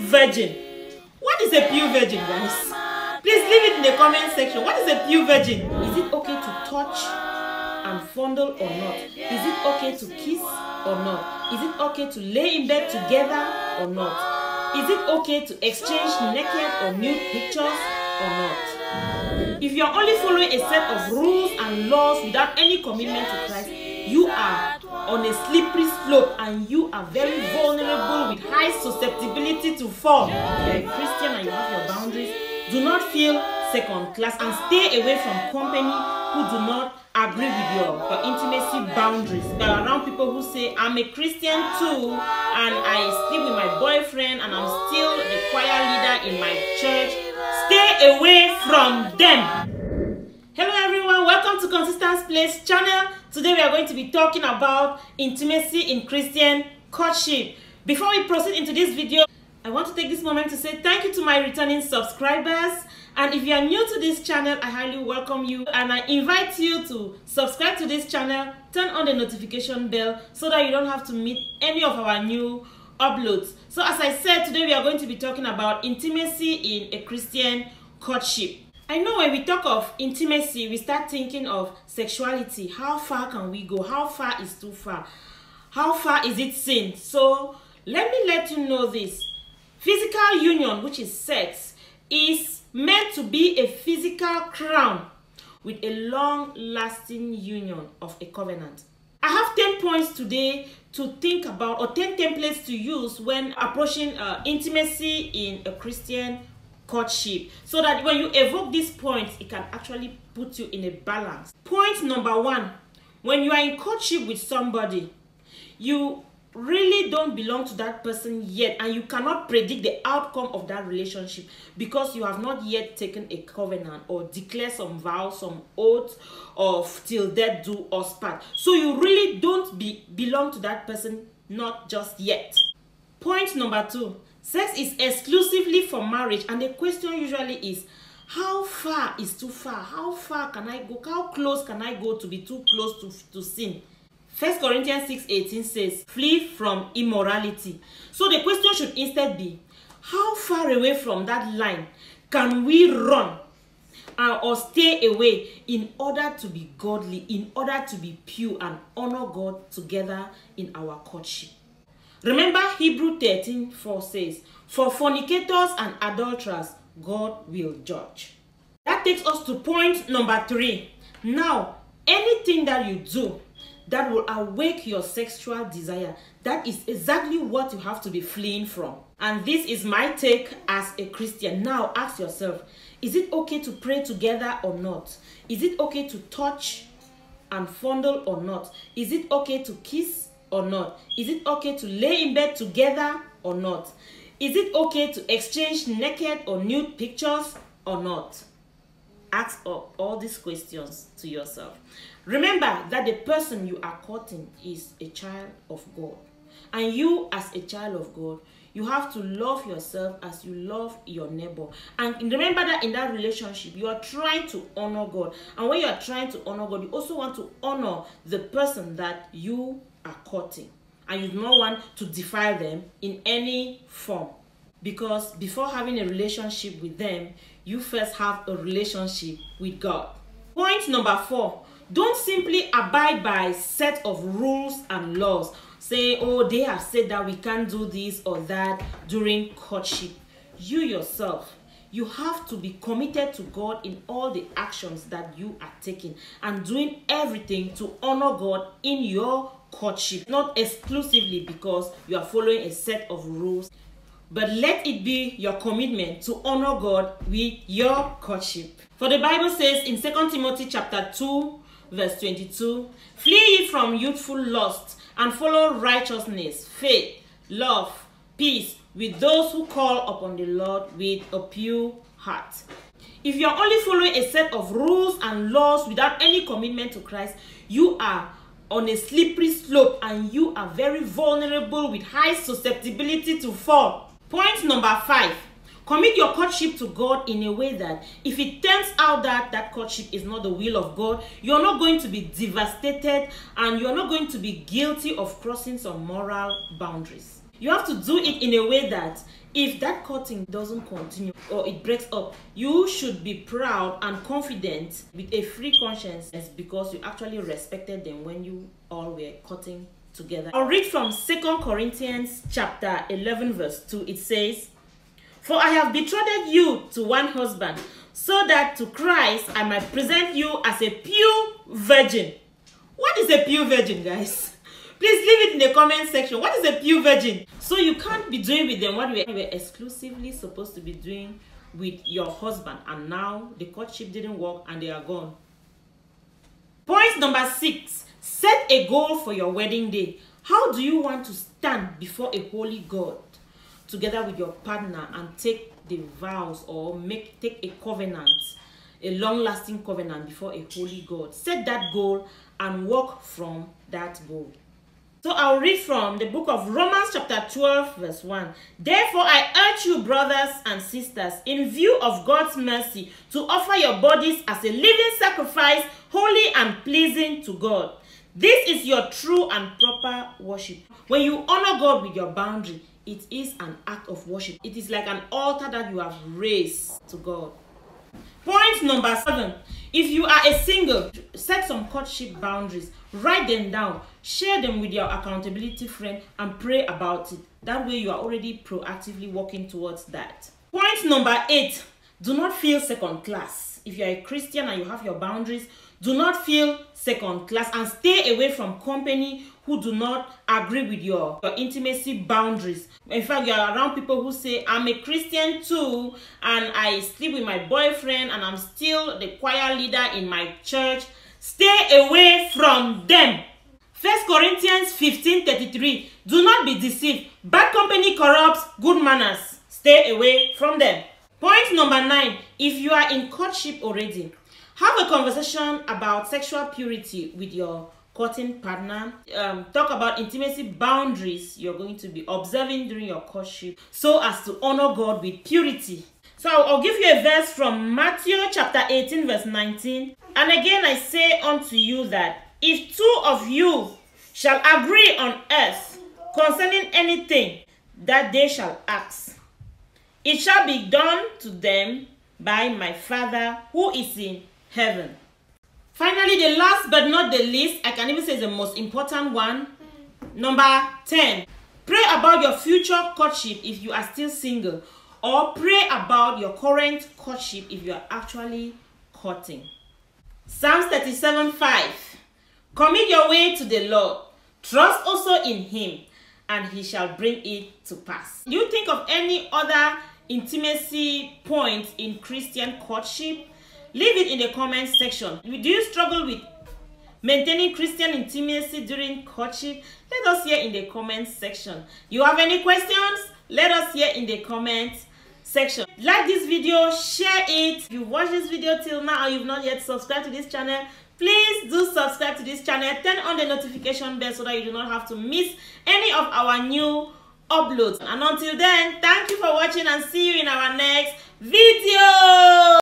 virgin. What is a pure virgin, guys? Please leave it in the comment section. What is a pure virgin? Is it okay to touch and fondle or not? Is it okay to kiss or not? Is it okay to lay in bed together or not? Is it okay to exchange naked or nude pictures or not? If you are only following a set of rules and laws without any commitment to Christ, you are on a slippery slope and you are very vulnerable with high susceptibility to fall. If you are a Christian and you have your boundaries, do not feel second class and stay away from company who do not agree with your intimacy boundaries. You are around people who say, I'm a Christian too and I sleep with my boyfriend and I'm still the choir leader in my church. Stay away from them. Hello everyone, welcome to Consistent Place channel. Today we are going to be talking about intimacy in Christian courtship. Before we proceed into this video, I want to take this moment to say thank you to my returning subscribers. And if you are new to this channel, I highly welcome you and I invite you to subscribe to this channel, turn on the notification bell so that you don't have to miss any of our new uploads. So as I said, today we are going to be talking about intimacy in a Christian courtship. I know when we talk of intimacy, we start thinking of sexuality. How far can we go? How far is too far? How far is it sin? So let me let you know this. Physical union, which is sex, is meant to be a physical crown with a long-lasting union of a covenant. I have 10 points today to think about, or 10 templates to use when approaching intimacy in a Christian courtship, so that when you evoke these points, it can actually put you in a balance. Point number 1, when you are in courtship with somebody, you really don't belong to that person yet and you cannot predict the outcome of that relationship because you have not yet taken a covenant or declared some vows, some oaths of till death do us part. So you really don't belong to that person, not just yet. Point number 2, sex is exclusively for marriage, and the question usually is, how far is too far? How far can I go? How close can I go to be too close to sin? 1 Corinthians 6:18 says, flee from immorality. So the question should instead be, how far away from that line can we run or stay away in order to be godly, in order to be pure and honor God together in our courtship? Remember Hebrews 13:4 says, for fornicators and adulterers, God will judge. That takes us to point number 3. Now, anything that you do that will awake your sexual desire, that is exactly what you have to be fleeing from. And this is my take as a Christian. Now ask yourself, is it okay to pray together or not? Is it okay to touch and fondle or not? Is it okay to kiss or not? Is it okay to lay in bed together or not? Is it okay to exchange naked or nude pictures or not? Ask all these questions to yourself. Remember that the person you are courting is a child of God. And you as a child of God, you have to love yourself as you love your neighbor. And remember that in that relationship, you are trying to honor God. And when you are trying to honor God, you also want to honor the person that you are courting. And you do not want to defile them in any form. Because before having a relationship with them, you first have a relationship with God. Point number 4. Don't simply abide by a set of rules and laws. Say, oh, they have said that we can't do this or that during courtship. You yourself, you have to be committed to God in all the actions that you are taking and doing everything to honor God in your courtship. Not exclusively because you are following a set of rules, but let it be your commitment to honor God with your courtship. For the Bible says in 2 Timothy chapter 2, verse 22, flee ye from youthful lust and follow righteousness, faith, love, peace with those who call upon the Lord with a pure heart. If you are only following a set of rules and laws without any commitment to Christ, you are on a slippery slope and you are very vulnerable with high susceptibility to fall. Point number 5. Commit your courtship to God in a way that if it turns out that that courtship is not the will of God, you're not going to be devastated and you're not going to be guilty of crossing some moral boundaries. You have to do it in a way that if that courting doesn't continue or it breaks up, you should be proud and confident with a free conscience because you actually respected them when you all were courting together. I'll read from 2 Corinthians chapter 11 verse 2. It says, "For I have betrothed you to one husband, so that to Christ I might present you as a pure virgin." What is a pure virgin, guys? Please leave it in the comment section. What is a pure virgin? So you can't be doing with them what we were exclusively supposed to be doing with your husband, and now the courtship didn't work and they are gone. Point number 6. Set a goal for your wedding day. How do you want to stand before a holy God together with your partner and take the vows or take a covenant, a long-lasting covenant before a holy God? Set that goal and work from that goal. So I'll read from the book of Romans chapter 12 verse 1. "Therefore I urge you, brothers and sisters, in view of God's mercy, to offer your bodies as a living sacrifice, holy and pleasing to God. This is your true and proper worship." When you honor God with your boundary, it is an act of worship. It is like an altar that you have raised to God. Point number 7. If you are a single, set some courtship boundaries. Write them down. Share them with your accountability friend and pray about it. That way you are already proactively working towards that. Point number 8. Do not feel second class. If you are a Christian and you have your boundaries, do not feel second class and stay away from company who do not agree with your intimacy boundaries. In fact, you are around people who say, "I'm a Christian too, and I sleep with my boyfriend, and I'm still the choir leader in my church." Stay away from them. 1 Corinthians 15:33. "Do not be deceived. Bad company corrupts good manners." Stay away from them. Point number 9. If you are in courtship already, have a conversation about sexual purity with your courting partner. Talk about intimacy boundaries you're going to be observing during your courtship so as to honor God with purity. So I'll give you a verse from Matthew chapter 18 verse 19. "And again I say unto you that if two of you shall agree on earth concerning anything that they shall ask, it shall be done to them by my Father who is in heaven." Finally, the last but not the least, I can even say is the most important one. Number 10. Pray about your future courtship if you are still single, or pray about your current courtship if you are actually courting. Psalms 37:5. "Commit your way to the Lord. Trust also in him, and he shall bring it to pass." Do you think of any other intimacy points in Christian courtship? Leave it in the comment section. Do you struggle with maintaining Christian intimacy during courtship? Let us hear in the comment section. You have any questions? Let us hear in the comment section. Like this video, share it. If you watched this video till now and you've not yet subscribed to this channel, please do subscribe to this channel. Turn on the notification bell so that you do not have to miss any of our new uploads. And until then, thank you for watching and see you in our next video.